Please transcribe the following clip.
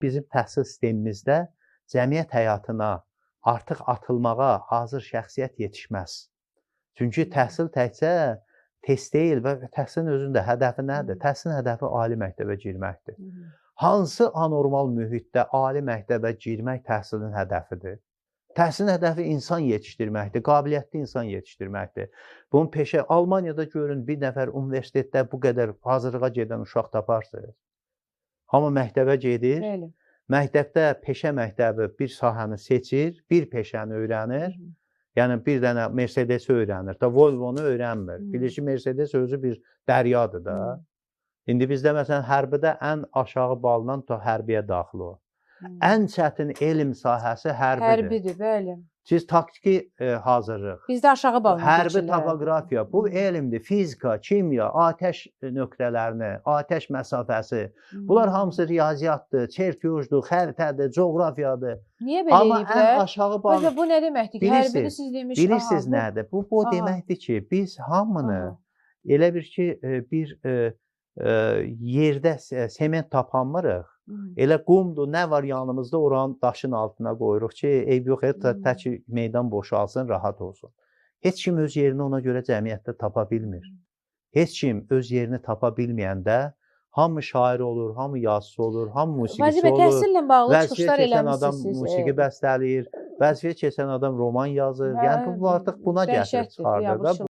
Bizim təhsil sistemimizdə cəmiyyət həyatına artıq atılmağa hazır şəxsiyyət yetişməz. Çünki təhsil təkcə test deyil və təhsilin özünün də hədəfi nədir? Təhsilin hədəfi ali məktəbə girməkdir. Hansı anormal mühitdə ali məktəbə girmək təhsilin hədəfidir? Təhsilin hədəfi insan yetişdirməkdir, qabiliyyətli insan yetişdirməkdir. Bunun peşə, Almaniyada görün, bir nəfər universitetdə bu qədər hazırlığa gedən uşaq taparsınız. Hamı məktəbə gedir, məktəbdə peşə məktəbi bir sahəni seçir, bir peşəni öyrənir. Yəni, bir dənə Mercedes öyrənir, da Volvo-nu öyrənmir. Bilir ki, Mercedes özü bir dəryadır da. İndi bizdə, məsələn, hərbidə ən aşağı baldan hərbiyə daxil o. Ən çətin elm sahəsi hərbidir. Hərbidir, bəli. Siz taktiki hazırlıq. Bizdə aşağı balına hərbi topografiya, bu elmdir. Fizika, kimya, atəş nöqtələrini, atəş məsafəsi. Bunlar hamısı riyaziyyatdır, çertyojdur, xəritədir, coğrafiyadır. Niyə belə Amma ən aşağı balına... Bu nə deməkdir ki, hərbidir siz demiş. Bilirsiniz nədir? Bu deməkdir ki, biz hamını elə bir ki, bir yerdə sement tapanmırıq. Elə qumdur, nə var yanımızda oranın daşın altına qoyuruq ki, eyb yox, tək meydan boşalsın, rahat olsun. Heç kim öz yerini ona görə cəmiyyətdə tapa bilmir. Heç kim öz yerini tapa bilməyəndə hamı şair olur, hamı yazısı olur, hamı musiqisi olur. Təhsillə bağlı çıxışlar eləmişsiniz. Vəzifə keçən adam musiqi bəstələyir, vəzifə keçən adam roman yazır. Yəni, bu artıq buna gətirib çıxardır da.